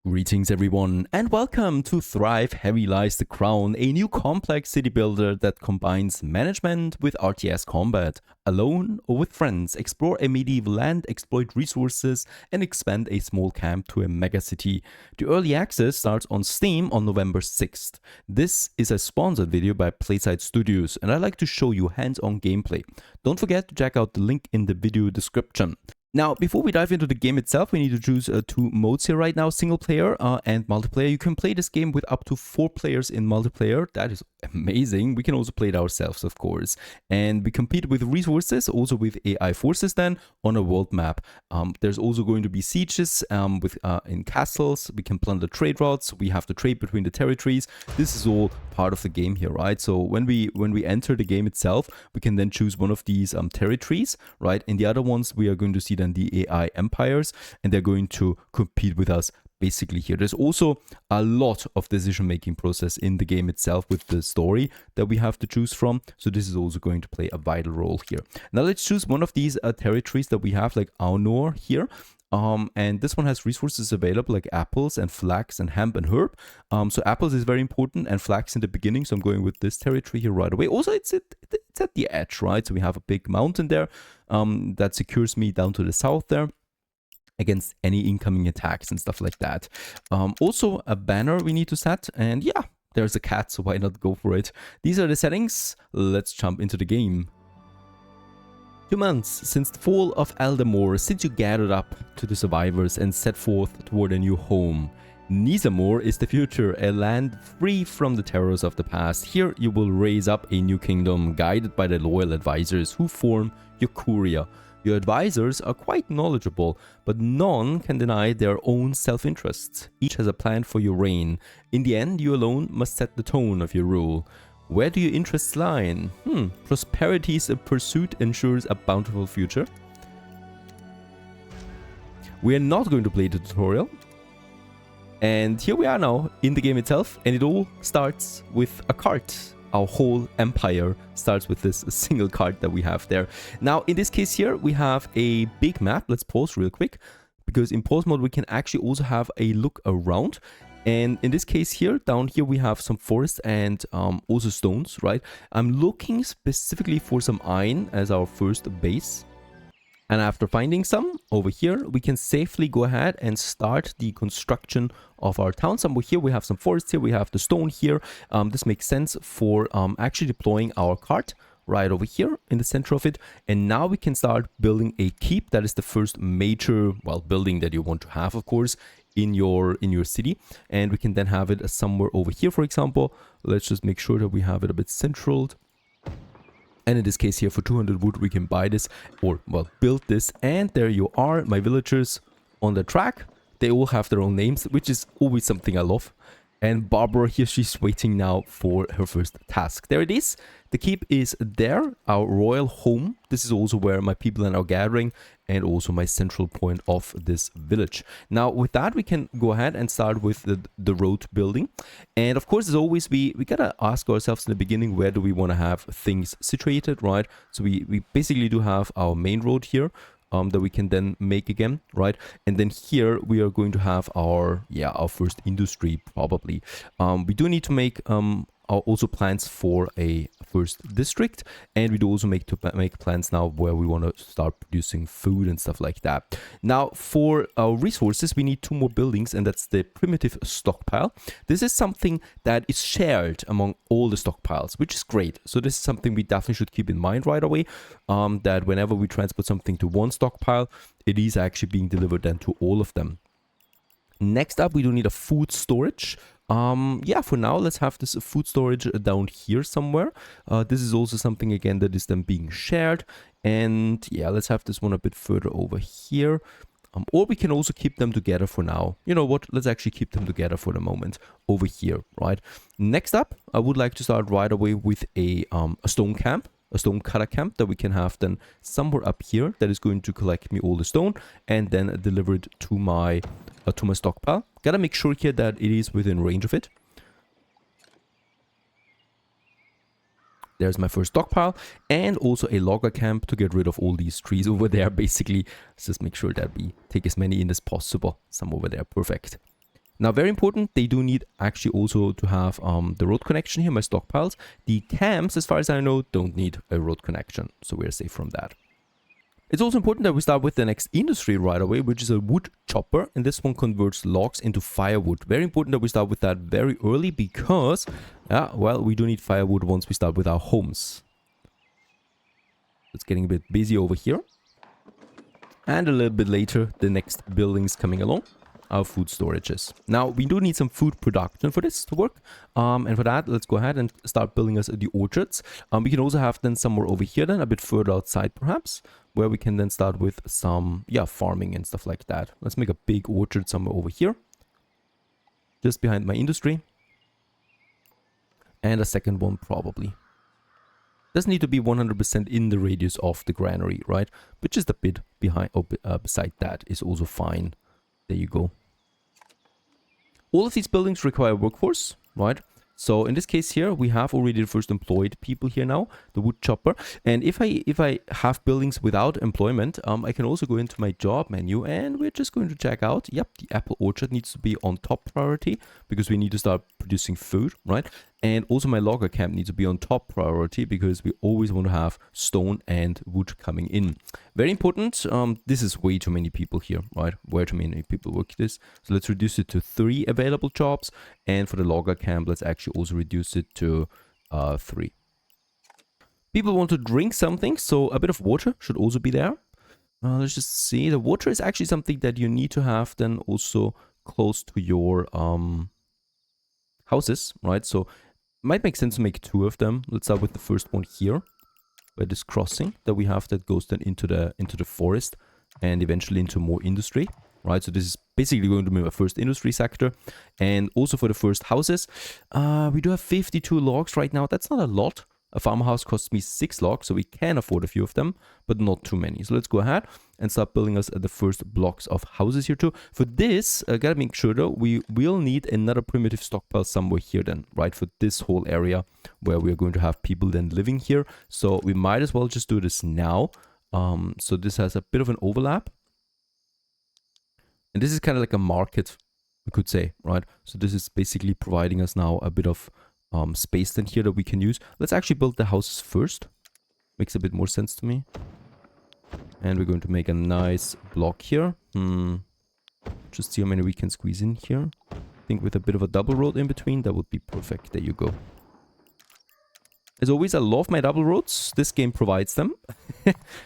Greetings everyone and welcome to Thrive Heavy Lies the Crown, a new complex city builder that combines management with RTS combat. Alone or with friends, explore a medieval land, exploit resources and expand a small camp to a mega city. The early access starts on Steam on November 6th. This is a sponsored video by Playside Studios and I'd like to show you hands-on gameplay. Don't forget to check out the link in the video description. Now, before we dive into the game itself, we need to choose two modes here right now, single player and multiplayer. You can play this game with up to 4 players in multiplayer. That is amazing. We can also play it ourselves, of course. And we compete with resources, also with AI forces then, on a world map. There's also going to be sieges in castles. We can plunder trade routes. We have to trade between the territories. This is all part of the game here, right? So when we enter the game itself, we can then choose one of these territories, right? And the other ones, we are going to see then the AI empires, and they're going to compete with us basically here. There's also a lot of decision-making process in the game itself with the story that we have to choose from. So this is also going to play a vital role here. Now let's choose one of these territories that we have, like Aunor here. And this one has resources available like apples and flax and hemp and herb. So apples is very important and flax in the beginning. So I'm going with this territory here right away. Also, it's at the edge, right? So we have a big mountain there that secures me down to the south there against any incoming attacks and stuff like that. Also a banner we need to set, and yeah, there's a cat, so why not go for it? These are the settings. Let's jump into the game. 2 months since the fall of Eldamore, since you gathered up to the survivors and set forth toward a new home. Nizamore is the future, a land free from the terrors of the past. Here you will raise up a new kingdom, guided by the loyal advisors who form your Curia. Your advisors are quite knowledgeable, but none can deny their own self-interests. Each has a plan for your reign. In the end, you alone must set the tone of your rule. Where do your interests lie? Prosperity's pursuit ensures a bountiful future. We are not going to play the tutorial. And here we are now in the game itself, and it all starts with a cart. Our whole empire starts with this single cart that we have there. Now, in this case here, we have a big map. Let's pause real quick, because in pause mode, we can actually also have a look around. And in this case here, down here, we have some forest and also stones, right? I'm looking specifically for some iron as our first base. And after finding some over here, we can safely go ahead and start the construction of our town. Somewhere here, we have some forest here, we have the stone here. This makes sense for actually deploying our cart right over here in the center of it. And now we can start building a keep. That is the first major, well, building that you want to have, of course, in your city. And we can then have it somewhere over here, for example. Let's just make sure that we have it a bit centraled. And in this case here, for 200 wood, we can buy this or, well, build this. And there you are, my villagers on the track. They all have their own names, which is always something I love. And Barbara here, she's waiting now for her first task. There it is. The keep is there, our royal home. This is also where my people are now gathering, and also my central point of this village. Now, with that, we can go ahead and start with the road building. And of course, as always, we gotta ask ourselves in the beginning, where do we want to have things situated, right? So we basically do have our main road here. That we can then make again, right? And then here we are going to have our first industry probably. We do need to make also plans for a first district, and we do also make plans now where we want to start producing food and stuff like that. Now for our resources, we need 2 more buildings, and that's the primitive stockpile. This is something that is shared among all the stockpiles, which is great. So this is something we definitely should keep in mind right away, that whenever we transport something to one stockpile, it is actually being delivered then to all of them. Next up, we do need a food storage. For now, let's have this food storage down here somewhere. This is also something, again, that is then being shared. And yeah, let's have this one a bit further over here. Or we can also keep them together for now. You know what? Let's actually keep them together for the moment over here, right? Next up, I would like to start right away with a stone camp. A stone cutter camp that we can have then somewhere up here that is going to collect me all the stone and then deliver it to my stockpile. Gotta make sure here that it is within range of it. There's my first stockpile, and also a logger camp to get rid of all these trees over there. Basically, let's just make sure that we take as many in as possible. Some over there, perfect. Now, very important, they do need actually also to have the road connection here, my stockpiles. The camps, as far as I know, don't need a road connection, so we're safe from that. It's also important that we start with the next industry right away, which is a wood chopper, and this one converts logs into firewood. Very important that we start with that very early because, well, we do need firewood once we start with our homes. It's getting a bit busy over here. And a little bit later, the next buildings coming along, our food storages. Now, we do need some food production for this to work. And for that, let's go ahead and start building us the orchards. We can also have then somewhere over here then, a bit further outside perhaps, where we can then start with some, farming and stuff like that. Let's make a big orchard somewhere over here, just behind my industry. And a second one probably. Doesn't need to be 100% in the radius of the granary, right? But just a bit behind or beside that is also fine. There you go. All of these buildings require workforce, right? So in this case here, we have already the first employed people here now, the wood chopper. And if I have buildings without employment, I can also go into my job menu and we're just going to check out, yep, the apple orchard needs to be on top priority because we need to start producing food, right? And also my logger camp needs to be on top priority because we always want to have stone and wood coming in. Very important. This is way too many people here, right? Way too many people work this. So let's reduce it to 3 available jobs. And for the logger camp, let's actually also reduce it to 3. People want to drink something, so a bit of water should also be there. Let's just see. The water is actually something that you need to have then also close to your houses, right? So might make sense to make 2 of them. Let's start with the first one here, where this crossing that we have that goes then into the forest and eventually into more industry, right? So this is basically going to be my first industry sector. And also for the first houses, we do have 52 logs right now. That's not a lot. A farmhouse costs me 6 logs, so we can afford a few of them, but not too many. So let's go ahead and start building us the first blocks of houses here too. For this, gotta make sure though, we will need another primitive stockpile somewhere here then, right? For this whole area where we're going to have people then living here. So we might as well just do this now. So this has a bit of an overlap. And this is kind of like a market, we could say, right? So this is basically providing us now a bit of space then here that we can use. Let's actually build the houses first. Makes a bit more sense to me. And we're going to make a nice block here. Just see how many we can squeeze in here. I think with a bit of a double road in between, that would be perfect. There you go. As always, I love my double roads. This game provides them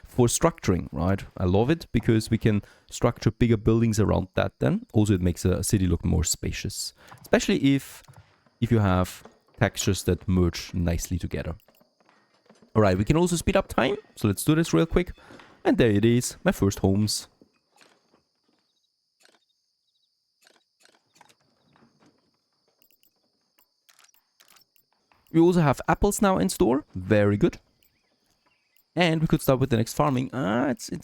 for structuring, right? I love it because we can structure bigger buildings around that then. Also, it makes a city look more spacious. Especially if you have textures that merge nicely together. Alright, we can also speed up time. So let's do this real quick. And there it is, my first homes. We also have apples now in store. Very good. And we could start with the next farming.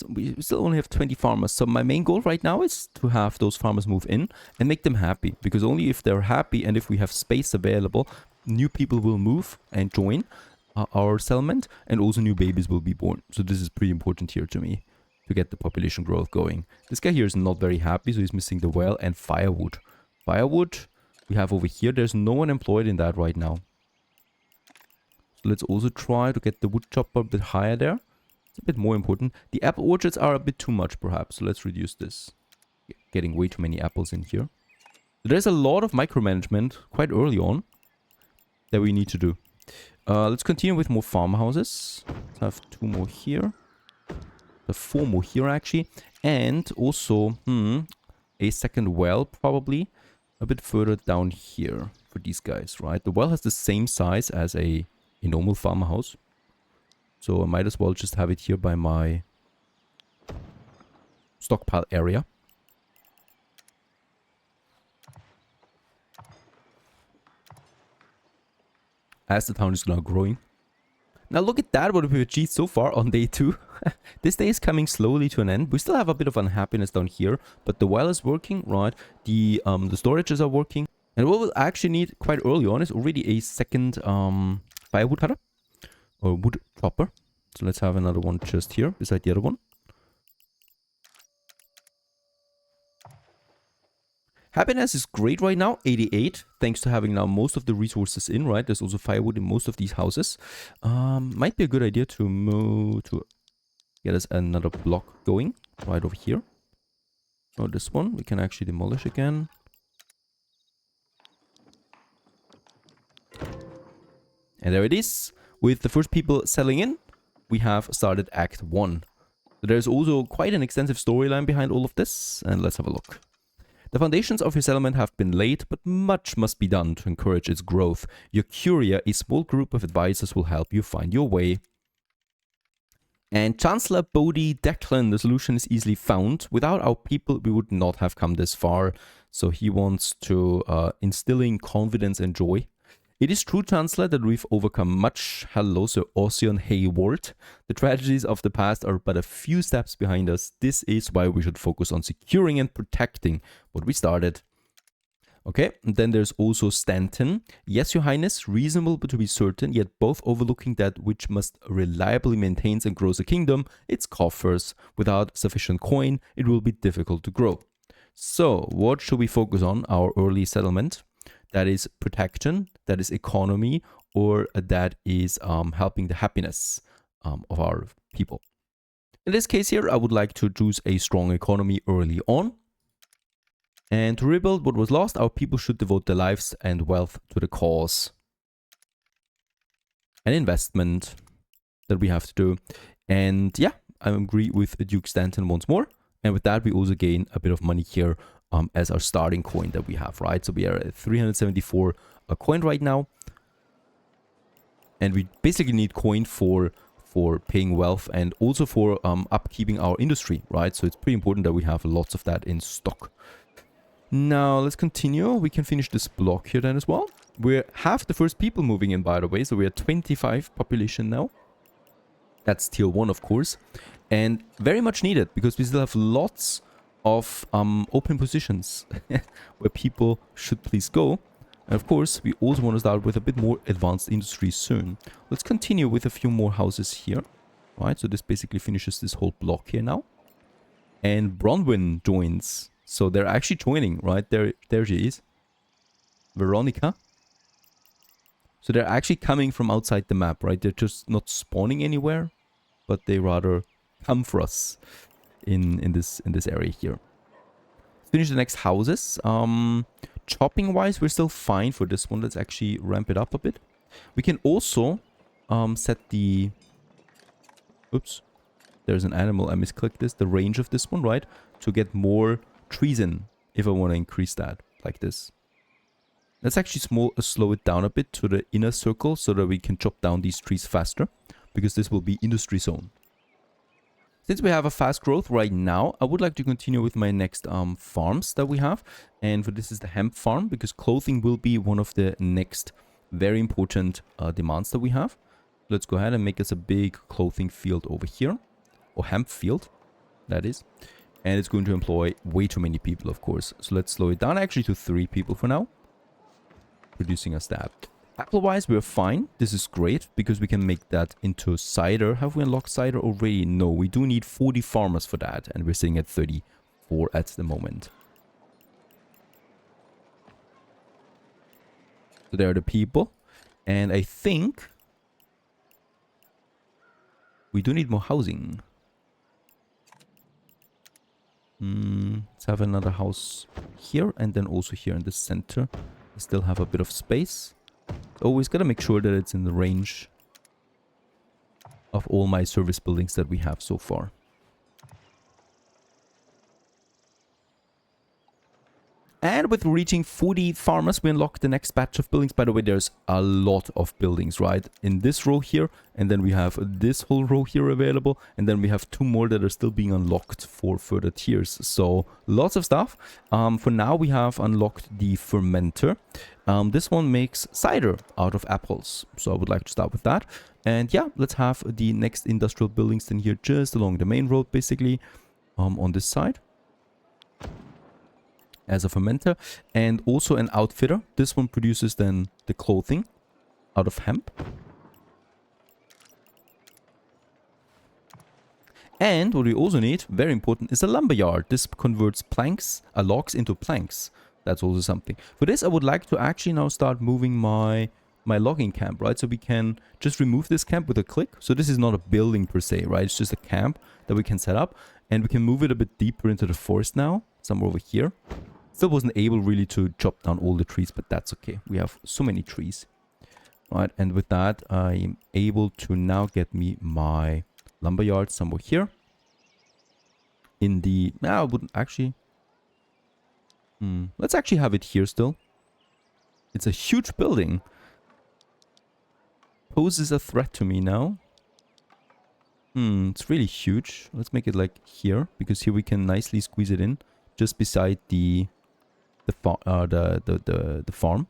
We still only have 20 farmers. So my main goal right now is to have those farmers move in and make them happy. Because only if they're happy and if we have space available, new people will move and join our settlement. And also new babies will be born. So this is pretty important here to me to get the population growth going. This guy here is not very happy. So he's missing the well and firewood. Firewood we have over here. There's no one employed in that right now. So let's also try to get the wood chopper a bit higher there. It's a bit more important. The apple orchards are a bit too much perhaps. So let's reduce this. Getting way too many apples in here. So there's a lot of micromanagement quite early on that we need to do. Let's continue with more farmhouses. Let's have 2 more here. 4 more here actually. And also a second well probably a bit further down here for these guys, right? The well has the same size as a normal farmhouse. So I might as well just have it here by my stockpile area. As the town is now growing. Now look at that, what we've achieved so far on day 2. This day is coming slowly to an end. We still have a bit of unhappiness down here, but the well is working, right? The storages are working. And what we'll actually need quite early on is already a second firewood cutter or wood chopper. So let's have another one just here beside the other one. Happiness is great right now, 88, thanks to having now most of the resources in, right? There's also firewood in most of these houses. Might be a good idea to move to get us another block going right over here. Oh, this one we can actually demolish again. And there it is. With the first people settling in, we have started Act 1. So there's also quite an extensive storyline behind all of this, and let's have a look. The foundations of your settlement have been laid, but much must be done to encourage its growth. Your Curia, a small group of advisors, will help you find your way. And Chancellor Bodhi Declan, the solution is easily found. Without our people, we would not have come this far. So he wants to instilling confidence and joy. It is true, Chancellor, that we've overcome much. Hello, Sir Ossian Hayward. The tragedies of the past are but a few steps behind us. This is why we should focus on securing and protecting what we started. Okay, and then there's also Stanton. Yes, Your Highness, reasonable but to be certain, yet both overlooking that which must reliably maintains and grows a kingdom, its coffers. Without sufficient coin, it will be difficult to grow. So, what should we focus on? Our early settlement. That is protection, that is economy, or that is helping the happiness of our people. In this case here, I would like to choose a strong economy early on. And to rebuild what was lost, our people should devote their lives and wealth to the cause. An investment that we have to do. And yeah, I agree with Duke Stanton once more. And with that, we also gain a bit of money here as our starting coin that we have, right? So we are at 374 a coin right now. And we basically need coin for paying wealth and also for upkeeping our industry, right? So it's pretty important that we have lots of that in stock. Now, let's continue. We can finish this block here then as well. We have the first people moving in, by the way. So we are 25 population now. That's tier 1, of course. And very much needed because we still have lots of open positions where people should please go. And of course, we also want to start with a bit more advanced industry soon. Let's continue with a few more houses here. Right, so this basically finishes this whole block here now. And Bronwyn joins. So they're actually joining, right? There she is. Veronica. So they're actually coming from outside the map, right? They're just not spawning anywhere, but they rather come for us in this area here. Let's finish the next houses. Chopping wise, we're still fine for this one. Let's actually ramp it up a bit. We can also set the... Oops. There's an animal. I misclicked this. The range of this one, right? To get more trees in if I want to increase that like this. Let's actually slow it down a bit to the inner circle so that we can chop down these trees faster because this will be industry zone. Since we have a fast growth right now, I would like to continue with my next farms that we have. And for this is the hemp farm because clothing will be one of the next very important demands that we have. Let's go ahead and make us a big clothing field over here. Or hemp field, that is. And it's going to employ way too many people, of course. So let's slow it down actually to 3 people for now. Producing a stab. Apple-wise, we're fine. This is great because we can make that into cider. Have we unlocked cider already? No, we do need 40 farmers for that. And we're sitting at 34 at the moment. So there are the people. And I think we do need more housing. Let's have another house here and then also here in the center. We still have a bit of space. Always gotta make sure that it's in the range of all my service buildings that we have so far. And with reaching 40 farmers, we unlock the next batch of buildings. By the way, there's a lot of buildings, right? In this row here, and then we have this whole row here available, and then we have 2 more that are still being unlocked for further tiers. So, lots of stuff. For now, we have unlocked the fermenter. This one makes cider out of apples. So, I would like to start with that. And yeah, let's have the next industrial buildings then here just along the main road, basically, on this side. As a fermenter and also an outfitter. This one produces then the clothing out of hemp. And what we also need, very important, is a lumberyard. This converts planks, logs into planks. That's also something. For this, I would like to actually now start moving my logging camp, right? So we can just remove this camp with a click. So this is not a building per se, right? It's just a camp that we can set up, and we can move it a bit deeper into the forest now, somewhere over here. Still wasn't able really to chop down all the trees, but that's okay. We have so many trees, right? And with that, I am able to now get me my lumberyard somewhere here. In the... I wouldn't actually... let's actually have it here still. It's a huge building. Poses a threat to me now. It's really huge. Let's make it like here, because here we can nicely squeeze it in, just beside the farm.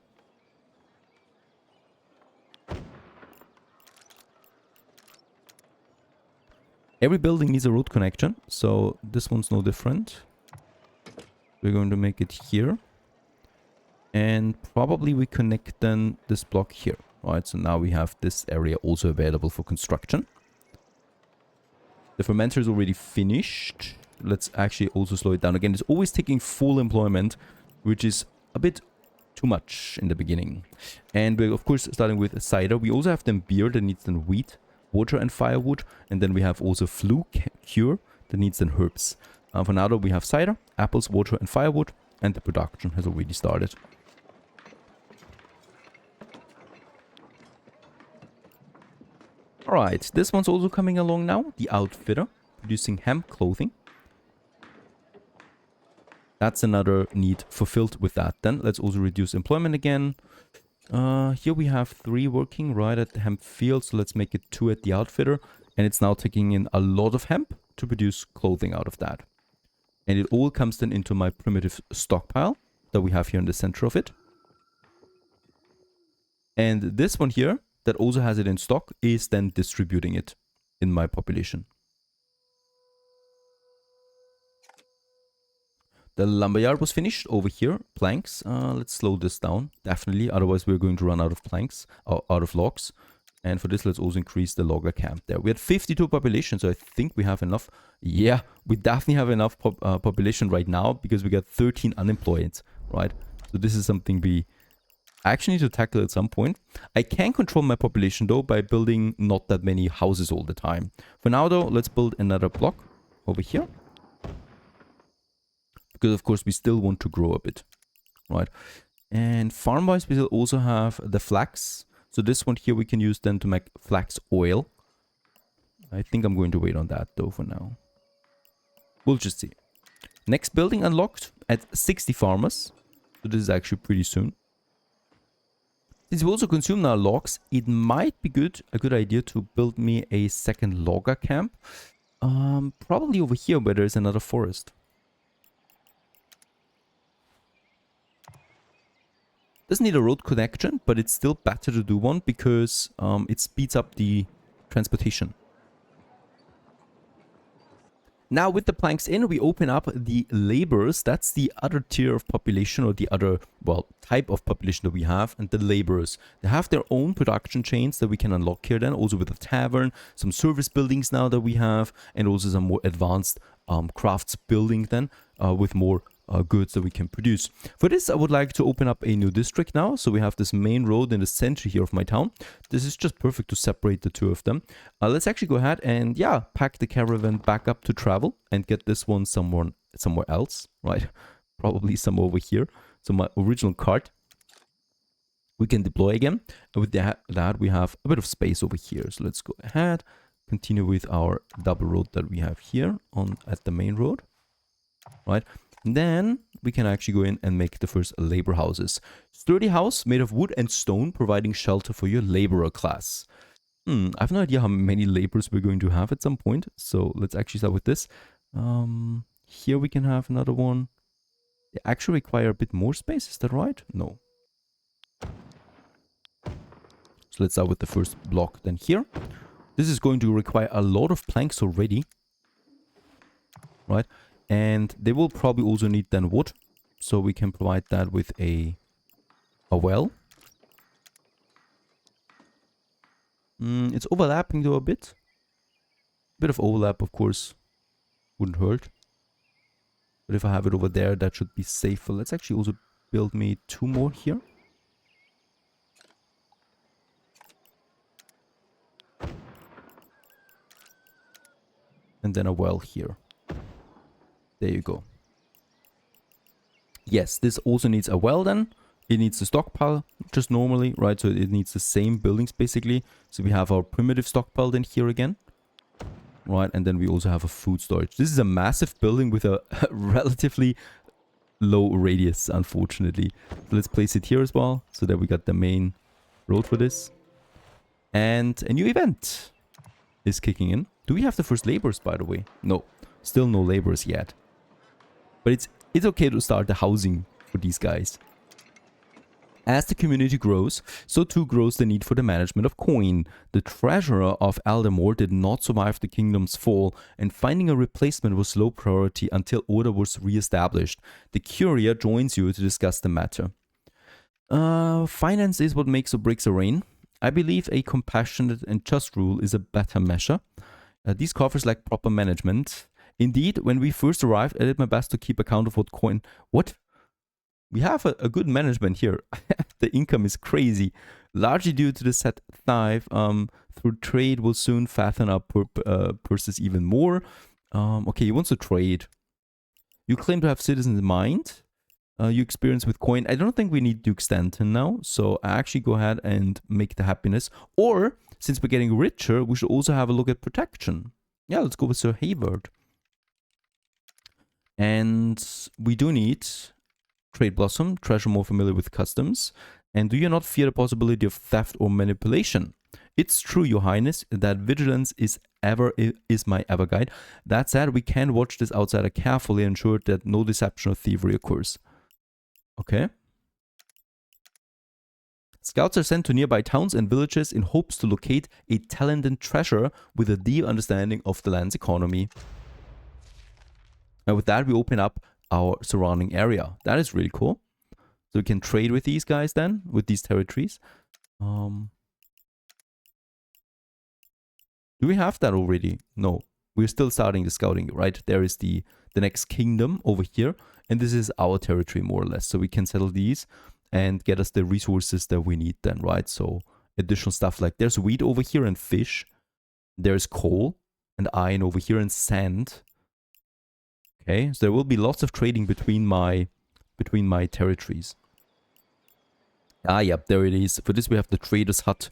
Every building needs a road connection, so this one's no different. We're going to make it here, and probably we connect then this block here. Right, so now we have this area also available for construction. The fermenter is already finished. Let's actually also slow it down. Again, it's always taking full employment, which is a bit too much in the beginning. And we're, of course, starting with cider. We also have then beer that needs then wheat, water, and firewood. And then we have also flu cure that needs then herbs. For now, though, we have cider, apples, water, and firewood. And the production has already started. Alright, this one's also coming along now. The outfitter, producing hemp clothing. That's another need fulfilled with that. Then let's also reduce employment again. Here we have 3 working right at the hemp field. So let's make it 2 at the outfitter. And it's now taking in a lot of hemp to produce clothing out of that. And it all comes then into my primitive stockpile that we have here in the center of it. And this one here, that also has it in stock, is then distributing it in my population. The lumberyard was finished over here. Planks. Let's slow this down. Definitely. Otherwise, we're going to run out of planks, out of logs. And for this, let's also increase the logger camp there. We had 52 population, so I think we have enough. Yeah, we definitely have enough population right now, because we got 13 unemployed, right? So this is something we actually need to tackle at some point. I can control my population, though, by building not that many houses all the time. For now, though, let's build another block over here. Because, of course, we still want to grow a bit, right? And farm-wise, we will also have the flax. So this one here we can use then to make flax oil. I think I'm going to wait on that, though, for now. We'll just see. Next building unlocked at 60 farmers. So this is actually pretty soon. Since we also consume our logs, it might be a good idea to build me a second logger camp. Probably over here where there's another forest. Doesn't need a road connection, but it's still better to do one because it speeds up the transportation. Now with the planks in, we open up the laborers. That's the other tier of population, or the other, well, type of population that we have. And the laborers, they have their own production chains that we can unlock here then. Also with a tavern, some service buildings now that we have, and also some more advanced crafts building then with more goods that we can produce. For this, I would like to open up a new district now. So we have this main road in the center here of my town. This is just perfect to separate the two of them. Let's actually go ahead and, yeah, pack the caravan back up to travel and get this one somewhere else, right? Probably somewhere over here. So my original cart we can deploy again. And with that, we have a bit of space over here. So let's go ahead, continue with our double road that we have here at the main road, right? And then we can actually go in and make the first labor houses. Sturdy house made of wood and stone, providing shelter for your laborer class. I have no idea how many laborers we're going to have at some point. So let's actually start with this. Here we can have another one. They actually require a bit more space. Is that right? No. So let's start with the first block then here. This is going to require a lot of planks already, right? And they will probably also need then wood. So we can provide that with a well. It's overlapping though a bit. A bit of overlap, of course, wouldn't hurt. But if I have it over there, that should be safer. Let's actually also build me 2 more here. And then a well here. There you go. Yes, this also needs a well then. It needs a stockpile, just normally, right? So it needs the same buildings basically. So we have our primitive stockpile then here again. Right, and then we also have a food storage. This is a massive building with a relatively low radius, unfortunately. So let's place it here as well, so that we got the main road for this. And a new event is kicking in. Do we have the first laborers, by the way? No, still no laborers yet. But it's okay to start the housing for these guys. As the community grows, so too grows the need for the management of coin. The treasurer of Aldemore did not survive the kingdom's fall, and finding a replacement was low priority until order was re-established. The courier joins you to discuss the matter. Finance is what makes or breaks a reign. I believe a compassionate and just rule is a better measure. These coffers lack proper management. Indeed, when we first arrived, I did my best to keep account of what coin... What? We have a good management here. The income is crazy. Largely due to the set thief, through trade will soon fatten our purses even more. Okay, he wants to trade. You claim to have citizens in mind. You experience with coin. I don't think we need Duke Stanton now. So I actually go ahead and make the happiness. Or, since we're getting richer, we should also have a look at protection. Yeah, let's go with Sir Hayward. And we do need... Trade Blossom, treasure more familiar with customs. And do you not fear the possibility of theft or manipulation? It's true, Your Highness, that vigilance is my ever guide. That said, we can watch this outsider carefully and ensure that no deception or thievery occurs. Okay. Scouts are sent to nearby towns and villages in hopes to locate a talented treasurer with a deep understanding of the land's economy. And with that, we open up our surrounding area. That is really cool. So we can trade with these guys then, with these territories. Do we have that already? No. We're still starting the scouting, right? There is the next kingdom over here. And this is our territory, more or less. So we can settle these and get us the resources that we need then, right? So additional stuff like there's wheat over here and fish. There's coal and iron over here and sand. Okay, so there will be lots of trading between my territories. Ah, yep, there it is. For this we have the Trader's Hut.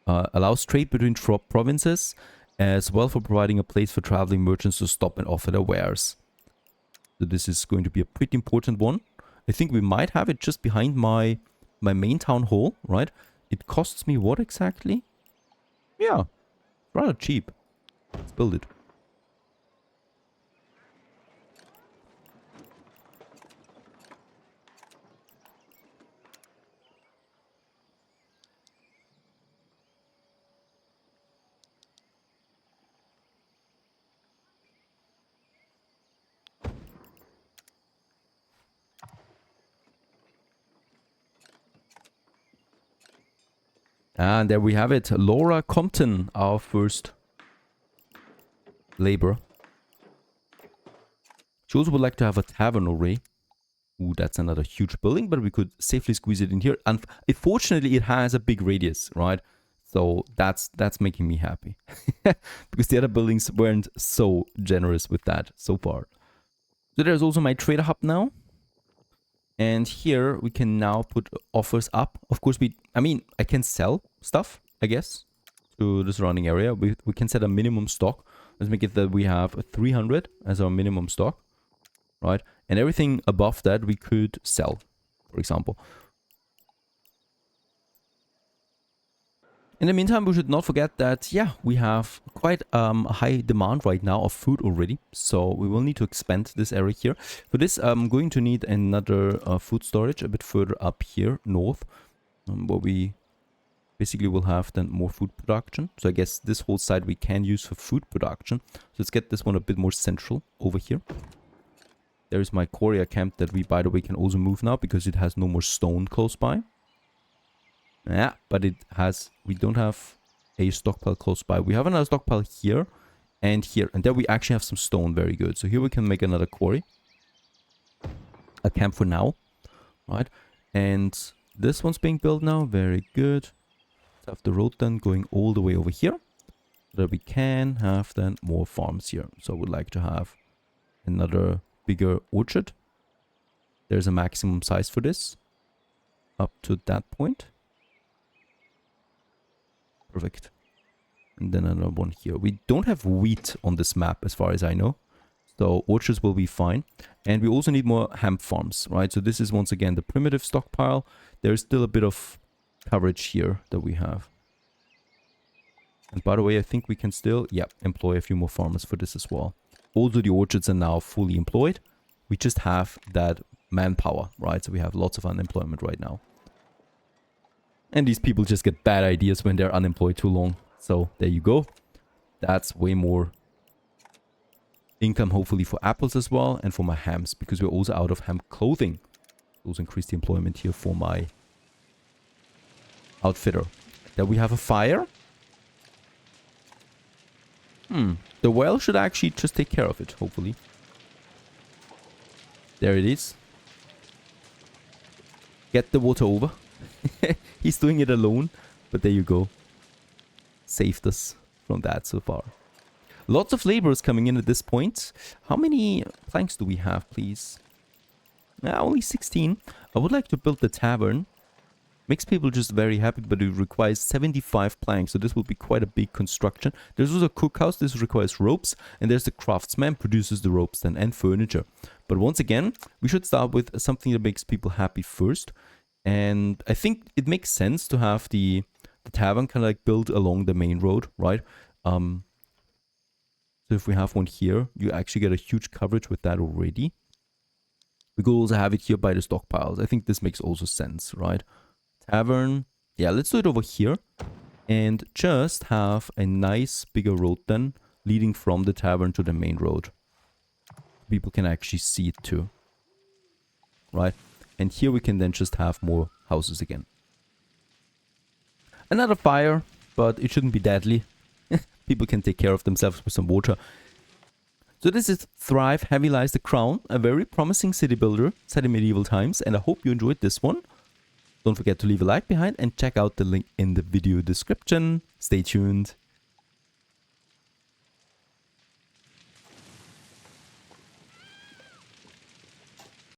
Allows trade between provinces, as well for providing a place for traveling merchants to stop and offer their wares. So this is going to be a pretty important one. I think we might have it just behind my main town hall, right? It costs me what exactly? Yeah, rather cheap. Let's build it. And there we have it. Laura Compton, our first labor. She also would like to have a tavern already. Ooh, that's another huge building, but we could safely squeeze it in here. And unfortunately, it has a big radius, right? So that's making me happy. Because the other buildings weren't so generous with that so far. So there's also my trader hub now. And here we can now put offers up. Of course, I can sell stuff, I guess, to the surrounding area. We can set a minimum stock. Let's make it that we have 300 as our minimum stock, right? And everything above that we could sell, for example. In the meantime, we should not forget that, yeah, we have quite a high demand right now of food already. So we will need to expand this area here. For this, I'm going to need another food storage a bit further up here, north. Where we basically will have then more food production. So I guess this whole side we can use for food production. So let's get this one a bit more central over here. There's my courier camp that we, by the way, can also move now because it has no more stone close by. Yeah, but we don't have a stockpile close by. We have another stockpile here and here. And there we actually have some stone. Very good. So here we can make another quarry. A camp for now. right? And this one's being built now. Very good. Let's have the road then going all the way over here, so that we can have then more farms here. So I would like to have another bigger orchard. There's a maximum size for this, up to that point. Perfect. And then another one here. We don't have wheat on this map as far as I know, so orchards will be fine. And we also need more hemp farms, right? So this is once again the primitive stockpile. There's still a bit of coverage here that we have. And by the way, I think we can still, employ a few more farmers for this as well. Also, the orchards are now fully employed. We just have that manpower, right? So we have lots of unemployment right now. And these people just get bad ideas when they're unemployed too long. So there you go. That's way more income, hopefully, for apples as well, and for my hams, because we're also out of hemp clothing. Also increase the employment here for my outfitter. Then we have a fire. The well should actually just take care of it, hopefully. There it is. Get the water over. He's doing it alone, but there you go. Saved us from that so far. Lots of laborers coming in at this point. How many planks do we have, please? Only 16. I would like to build the tavern. Makes people just very happy, but it requires 75 planks, so this will be quite a big construction. There's also a cookhouse. This requires ropes, and there's the craftsman, produces the ropes then, and furniture. But once again, we should start with something that makes people happy first. And I think it makes sense to have the tavern kind of like built along the main road, right? So if we have one here, you actually get a huge coverage with that already. We could also have it here by the stockpiles. I think this makes also sense, right? Tavern. Yeah, let's do it over here. And just have a nice bigger road then, leading from the tavern to the main road. People can actually see it too. Right? And here we can then just have more houses again. Another fire, but it shouldn't be deadly. People can take care of themselves with some water. So this is Thrive Heavy Lies the Crown, a very promising city builder set in medieval times, and I hope you enjoyed this one. Don't forget to leave a like behind and check out the link in the video description. Stay tuned.